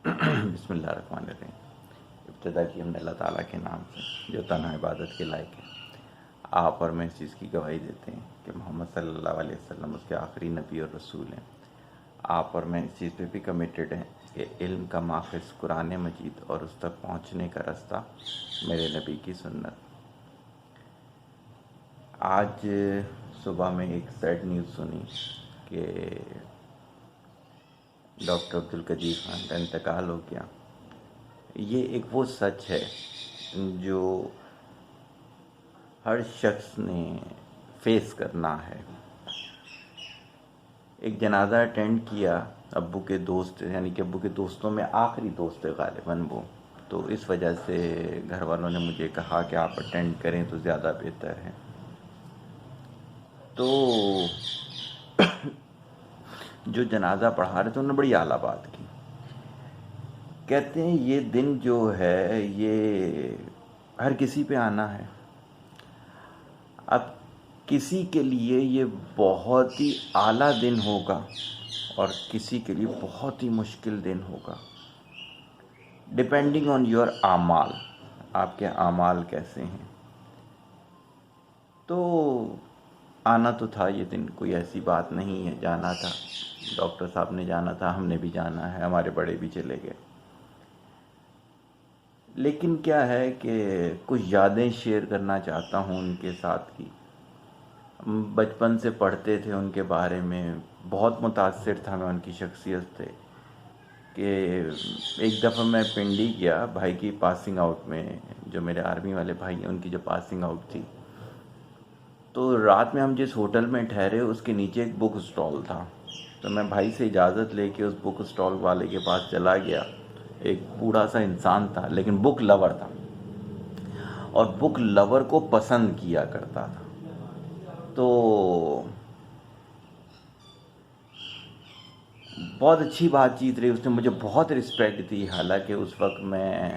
بسم اللہ الرحمن الرحیم۔ ابتدا کی ہم نے اللہ تعالیٰ کے نام سے جو تنہا عبادت کے لائق ہے۔ آپ اور میں اس چیز کی گواہی دیتے ہیں کہ محمد صلی اللہ علیہ وسلم اس کے آخری نبی اور رسول ہیں۔ آپ اور میں اس چیز پہ بھی کمیٹڈ ہیں کہ علم کا ماخذ قرآن مجید اور اس تک پہنچنے کا رستہ میرے نبی کی سنت۔ آج صبح میں ایک سیڈ نیوز سنی کہ ڈاکٹر عبدالقدیر خان کا انتقال ہو گیا۔ یہ ایک وہ سچ ہے جو ہر شخص نے فیس کرنا ہے۔ ایک جنازہ اٹینڈ کیا ابو کے دوست، یعنی کہ ابو کے دوستوں میں آخری دوست ہے غالباً وہ، تو اس وجہ سے گھر والوں نے مجھے کہا کہ آپ اٹینڈ کریں تو زیادہ بہتر ہے۔ تو جو جنازہ پڑھا رہے تھے انہوں نے بڑی اعلیٰ بات کی۔ کہتے ہیں یہ دن جو ہے یہ ہر کسی پہ آنا ہے۔ اب کسی کے لیے یہ بہت ہی اعلیٰ دن ہوگا اور کسی کے لیے بہت ہی مشکل دن ہوگا، ڈپینڈنگ آن یور اعمال، آپ کے اعمال کیسے ہیں۔ تو آنا تو تھا یہ دن، کوئی ایسی بات نہیں ہے، جانا تھا، ڈاکٹر صاحب نے جانا تھا، ہم نے بھی جانا ہے، ہمارے بڑے بھی چلے گئے۔ لیکن کیا ہے کہ کچھ یادیں شیئر کرنا چاہتا ہوں ان کے ساتھ کی۔ بچپن سے پڑھتے تھے ان کے بارے میں، بہت متاثر تھا میں ان کی شخصیت سے کہ ایک دفعہ میں پنڈی گیا بھائی کی پاسنگ آؤٹ میں، جو میرے آرمی والے بھائی ہیں ان کی جو پاسنگ آؤٹ تھی، تو رات میں ہم جس ہوٹل میں ٹھہرے اس کے نیچے ایک بک اسٹال تھا، تو میں بھائی سے اجازت لے کے اس بک اسٹال والے کے پاس چلا گیا۔ ایک بوڑھا سا انسان تھا لیکن بک لور تھا، اور بک لور کو پسند کیا کرتا تھا۔ تو بہت اچھی بات چیت رہی، اس نے مجھے بہت رسپیکٹ دی، حالانکہ اس وقت میں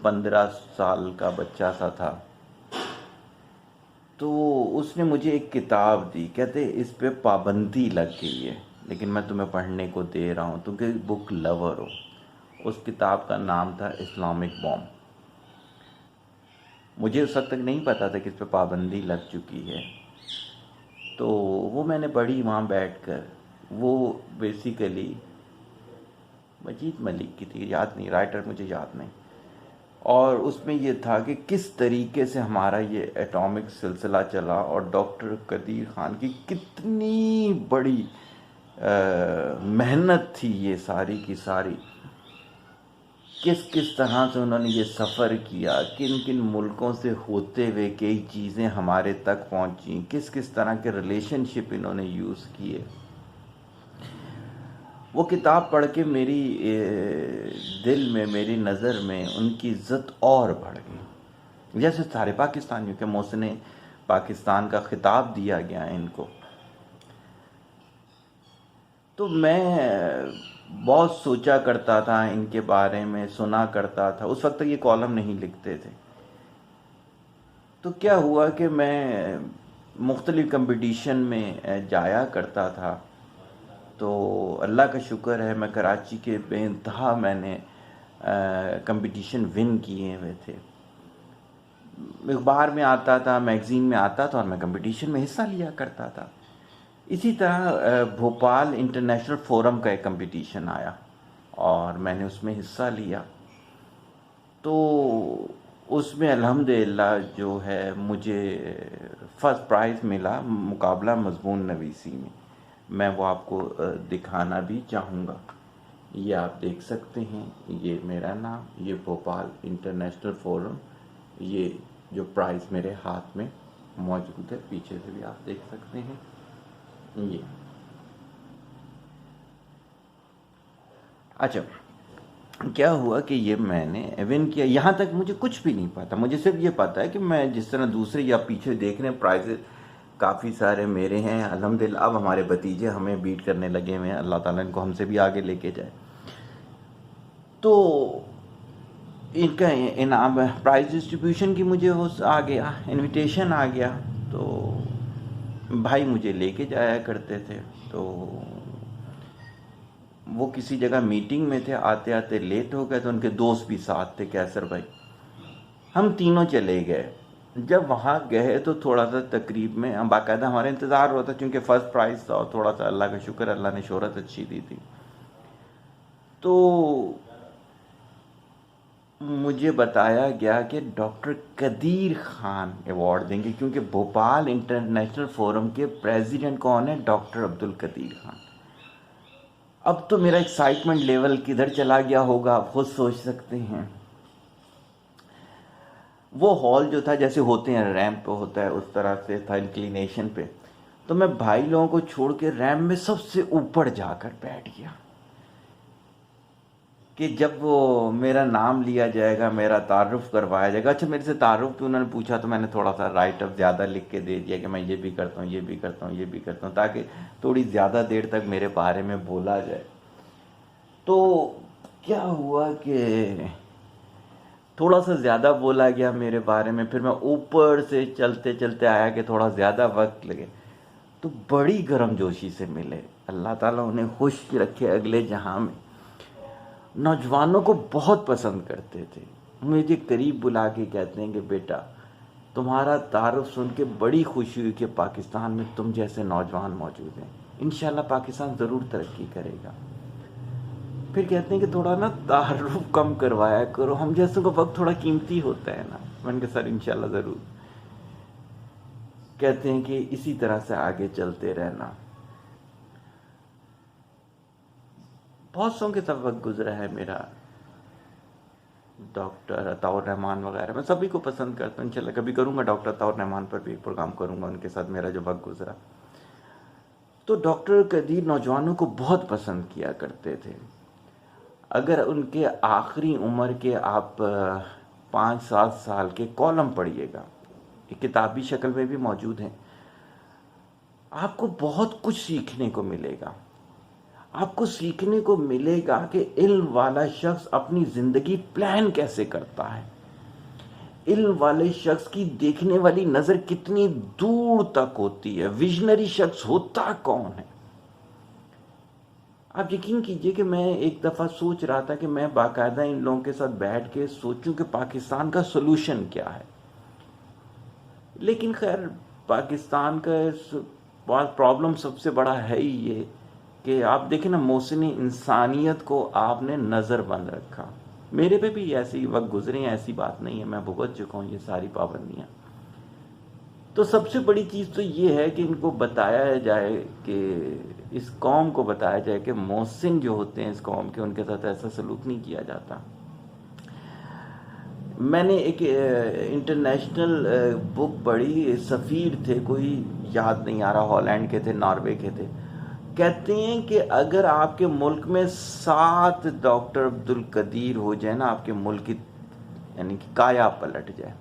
15 سال کا بچہ سا تھا۔ تو اس نے مجھے ایک کتاب دی، کہتے اس پہ پابندی لگ گئی ہے لیکن میں تمہیں پڑھنے کو دے رہا ہوں تم کہ بک لور ہو۔ اس کتاب کا نام تھا اسلامک بوم۔ مجھے اس وقت تک نہیں پتا تھا کہ اس پہ پابندی لگ چکی ہے، تو وہ میں نے پڑھی وہاں بیٹھ کر۔ وہ بیسیکلی مجید ملک کی تھی، یاد نہیں، رائٹر مجھے یاد نہیں، اور اس میں یہ تھا کہ کس طریقے سے ہمارا یہ ایٹامک سلسلہ چلا اور ڈاکٹر قدیر خان کی کتنی بڑی محنت تھی یہ ساری کی ساری، کس کس طرح سے انہوں نے یہ سفر کیا، کن کن ملکوں سے ہوتے ہوئے کئی چیزیں ہمارے تک پہنچیں، کس کس طرح کے ریلیشن شپ انہوں نے یوز کیے۔ وہ کتاب پڑھ کے میری دل میں، میری نظر میں ان کی عزت اور بڑھ گئی، جیسے سارے پاکستانیوں کے محسن پاکستان کا خطاب دیا گیا ان کو۔ تو میں بہت سوچا کرتا تھا ان کے بارے میں، سنا کرتا تھا، اس وقت تک یہ کالم نہیں لکھتے تھے۔ تو کیا ہوا کہ میں مختلف کمپٹیشن میں جایا کرتا تھا، تو اللہ کا شکر ہے میں کراچی کے بے انتہا میں نے کمپٹیشن ون کیے ہوئے تھے۔ اخبار میں آتا تھا، میگزین میں آتا تھا اور میں کمپٹیشن میں حصہ لیا کرتا تھا۔ اسی طرح بھوپال انٹرنیشنل فورم کا ایک کمپٹیشن آیا اور میں نے اس میں حصہ لیا، تو اس میں الحمدللہ جو ہے مجھے فرسٹ پرائز ملا مقابلہ مضمون نویسی میں وہ آپ کو دکھانا بھی چاہوں گا۔ یہ آپ دیکھ سکتے ہیں، یہ میرا نام، یہ بھوپال انٹرنیشنل فورم، یہ جو پرائز میرے ہاتھ میں موجود ہے، پیچھے سے بھی آپ دیکھ سکتے ہیں۔ یہ اچھا، کیا ہوا کہ یہ میں نے ون کیا، یہاں تک مجھے کچھ بھی نہیں پتا، مجھے صرف یہ پتا ہے کہ میں جس طرح دوسرے یا پیچھے دیکھ رہے ہیں پرائز کافی سارے میرے ہیں الحمدللہ۔ اب ہمارے بھتیجے ہمیں بیٹ کرنے لگے ہوئے ہیں، اللہ تعالیٰ ان کو ہم سے بھی آگے لے کے جائے۔ تو ان کا انعام پرائز ڈسٹریبیوشن کی مجھے آ گیا، انویٹیشن آ گیا، تو بھائی مجھے لے کے جایا کرتے تھے۔ تو وہ کسی جگہ میٹنگ میں تھے، آتے آتے لیٹ ہو گئے، تو ان کے دوست بھی ساتھ تھے، کیسر بھائی، ہم تینوں چلے گئے۔ جب وہاں گئے تو تھوڑا سا تقریب میں ہم باقاعدہ ہمارا انتظار ہوتا، چونکہ فرسٹ پرائز تھا، اور تھوڑا سا اللہ کا شکر، اللہ نے شہرت اچھی دی تھی۔ تو مجھے بتایا گیا کہ ڈاکٹر قدیر خان ایوارڈ دیں گے، کیونکہ بھوپال انٹرنیشنل فورم کے پریزیڈنٹ کون ہے؟ ڈاکٹر عبد القدیر خان۔ اب تو میرا ایکسائٹمنٹ لیول کدھر چلا گیا ہوگا، آپ خود سوچ سکتے ہیں۔ وہ ہال جو تھا جیسے ہوتے ہیں ریمپ پہ ہوتا ہے اس طرح سے تھا، انکلینیشن پہ، تو میں بھائی لوگوں کو چھوڑ کے ریمپ میں سب سے اوپر جا کر بیٹھ گیا کہ جب وہ میرا نام لیا جائے گا، میرا تعارف کروایا جائے گا۔ اچھا، میرے سے تعارف کی انہوں نے پوچھا تو میں نے تھوڑا سا رائٹ اپ زیادہ لکھ کے دے دیا کہ میں یہ بھی کرتا ہوں، یہ بھی کرتا ہوں، یہ بھی کرتا ہوں، تاکہ تھوڑی زیادہ دیر تک میرے بارے میں بولا جائے۔ تو کیا ہوا کہ تھوڑا سا زیادہ بولا گیا میرے بارے میں، پھر میں اوپر سے چلتے چلتے آیا کہ تھوڑا زیادہ وقت لگے، تو بڑی گرم جوشی سے ملے۔ اللہ تعالیٰ انہیں خوش رکھے اگلے جہاں میں۔ نوجوانوں کو بہت پسند کرتے تھے، مجھے قریب بلا کے کہتے ہیں کہ بیٹا تمہارا تعارف سن کے بڑی خوشی ہوئی کہ پاکستان میں تم جیسے نوجوان موجود ہیں، انشاءاللہ پاکستان ضرور ترقی کرے گا۔ پھر کہتے ہیں کہ تھوڑا نا تعارف کم کروایا کرو، ہم جیسوں کا وقت تھوڑا قیمتی ہوتا ہے نا۔ میں نے کہا سر انشاءاللہ ضرور۔ کہتے ہیں کہ اسی طرح سے آگے چلتے رہنا۔ بہت سو کے ساتھ وقت گزرا ہے میرا، ڈاکٹر عطاء الرحمان وغیرہ، میں سبھی کو پسند کرتا ہوں، انشاءاللہ کبھی کروں گا ڈاکٹر عطاء الرحمان پر بھی ایک پروگرام کروں گا، ان کے ساتھ میرا جو وقت گزرا۔ تو ڈاکٹر قدیر نوجوانوں کو بہت پسند کیا کرتے تھے۔ اگر ان کے آخری عمر کے آپ 5-7 سال کے کالم پڑھیے گا، ایک کتابی شکل میں بھی موجود ہیں، آپ کو بہت کچھ سیکھنے کو ملے گا۔ آپ کو سیکھنے کو ملے گا کہ علم والا شخص اپنی زندگی پلان کیسے کرتا ہے، علم والے شخص کی دیکھنے والی نظر کتنی دور تک ہوتی ہے، ویژنری شخص ہوتا کون ہے۔ آپ یقین کیجئے کہ میں ایک دفعہ سوچ رہا تھا کہ میں باقاعدہ ان لوگوں کے ساتھ بیٹھ کے سوچوں کہ پاکستان کا سولوشن کیا ہے، لیکن خیر پاکستان کا پرابلم سب سے بڑا ہے ہی یہ کہ آپ دیکھیں نا، محسن انسانیت کو آپ نے نظر بند رکھا۔ میرے پہ بھی ایسے وقت گزرے ہیں، ایسی بات نہیں ہے، میں بھگت چکا ہوں یہ ساری پابندیاں۔ تو سب سے بڑی چیز تو یہ ہے کہ ان کو بتایا جائے، کہ اس قوم کو بتایا جائے کہ محسن جو ہوتے ہیں اس قوم کے، ان کے ساتھ ایسا سلوک نہیں کیا جاتا۔ میں نے ایک انٹرنیشنل بک پڑھی، سفیر تھے، کوئی یاد نہیں آ رہا، ہالینڈ کے تھے، ناروے کے تھے، کہتے ہیں کہ اگر آپ کے ملک میں 7 ڈاکٹر عبد القدیر ہو جائے نا، آپ کے ملک کی یعنی کہ کایا پلٹ جائے۔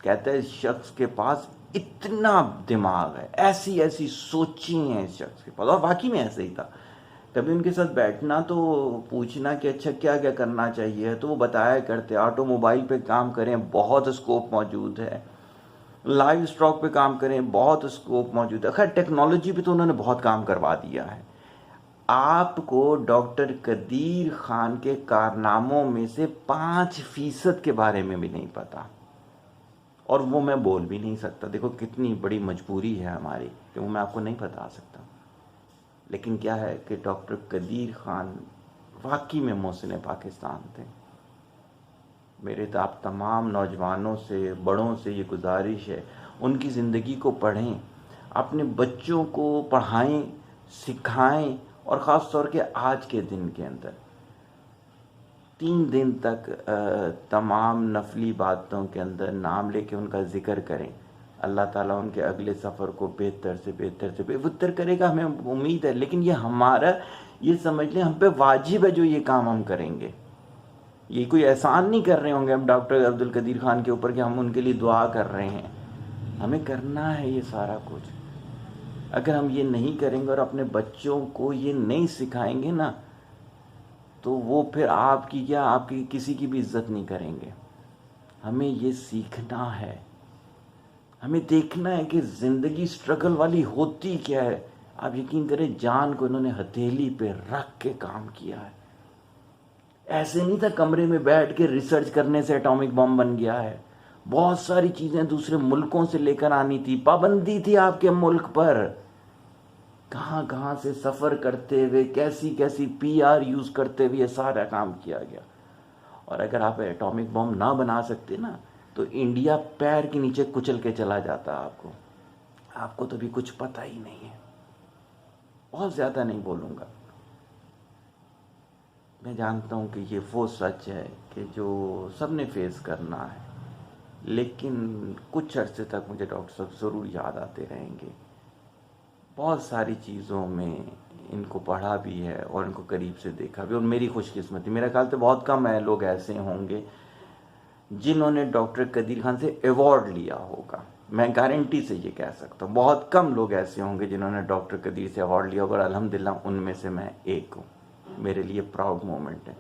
کہتے ہیں اس شخص کے پاس اتنا دماغ ہے، ایسی ایسی سوچیں ہیں اس شخص کے پاس، اور واقعی میں ایسے ہی تھا۔ کبھی ان کے ساتھ بیٹھنا تو پوچھنا کہ اچھا کیا کیا کرنا چاہیے، تو وہ بتایا کرتے آٹو موبائل پہ کام کریں، بہت اسکوپ موجود ہے، لائیو اسٹاک پہ کام کریں، بہت اسکوپ موجود ہے۔ خیر ٹیکنالوجی پہ تو انہوں نے بہت کام کروا دیا ہے۔ آپ کو ڈاکٹر قدیر خان کے کارناموں میں سے 5% کے بارے میں بھی نہیں پتا، اور وہ میں بول بھی نہیں سکتا۔ دیکھو کتنی بڑی مجبوری ہے ہماری کہ وہ میں آپ کو نہیں بتا سکتا، لیکن کیا ہے کہ ڈاکٹر قدیر خان واقعی میں محسن پاکستان تھے۔ میرے تو آپ تمام نوجوانوں سے، بڑوں سے یہ گزارش ہے، ان کی زندگی کو پڑھیں، اپنے بچوں کو پڑھائیں، سکھائیں، اور خاص طور کے آج کے دن کے اندر 3 دن تک تمام نفلی باتوں کے اندر نام لے کے ان کا ذکر کریں۔ اللہ تعالیٰ ان کے اگلے سفر کو بہتر سے بہتر کرے گا، ہمیں امید ہے، لیکن یہ ہمارا، یہ سمجھ لیں ہم پہ واجب ہے جو یہ کام ہم کریں گے۔ یہ کوئی احسان نہیں کر رہے ہوں گے ہم ڈاکٹر عبد القدیر خان کے اوپر کہ ہم ان کے لیے دعا کر رہے ہیں، ہمیں کرنا ہے یہ سارا کچھ۔ اگر ہم یہ نہیں کریں گے اور اپنے بچوں کو یہ نہیں سکھائیں گے نا، تو وہ پھر آپ کی کیا، آپ کی کسی کی بھی عزت نہیں کریں گے۔ ہمیں یہ سیکھنا ہے، ہمیں دیکھنا ہے کہ زندگی سٹرگل والی ہوتی کیا ہے۔ آپ یقین کریں جان کو انہوں نے ہتھیلی پہ رکھ کے کام کیا ہے. ایسے نہیں تھا کمرے میں بیٹھ کے ریسرچ کرنے سے ایٹامک بم بن گیا ہے. بہت ساری چیزیں دوسرے ملکوں سے لے کر آنی تھی, پابندی تھی آپ کے ملک پر. کہاں کہاں سے سفر کرتے ہوئے, کیسی کیسی پی آر یوز کرتے ہوئے یہ سارا کام کیا گیا. اور اگر آپ ایٹامک بم نہ بنا سکتے نا تو انڈیا پیر کے نیچے کچل کے چلا جاتا. آپ کو تو بھی کچھ پتہ ہی نہیں ہے. بہت زیادہ نہیں بولوں گا. میں جانتا ہوں کہ یہ وہ سچ ہے کہ جو سب نے فیس کرنا ہے, لیکن کچھ عرصے تک مجھے ڈاکٹر صاحب ضرور یاد آتے رہیں گے. بہت ساری چیزوں میں ان کو پڑھا بھی ہے اور ان کو قریب سے دیکھا بھی, اور میری خوش قسمتی, میرا خیال تو بہت کم ہے لوگ ایسے ہوں گے جنہوں نے ڈاکٹر قدیر خان سے ایوارڈ لیا ہوگا. میں گارنٹی سے یہ کہہ سکتا ہوں بہت کم لوگ ایسے ہوں گے جنہوں نے ڈاکٹر قدیر سے ایوارڈ لیا ہوگا, اور الحمدللہ ان میں سے میں ایک ہوں. میرے لیے پراؤڈ مومنٹ ہے.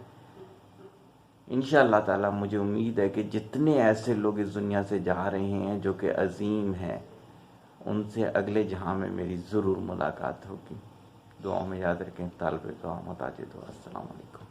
انشاءاللہ تعالیٰ مجھے امید ہے کہ جتنے ایسے لوگ اس دنیا سے جا رہے ہیں جو کہ عظیم ہیں, ان سے اگلے جہاں میں میری ضرور ملاقات ہوگی. دعاؤں میں یاد رکھیں. طالب دعا محتاج دعا. السلام علیکم.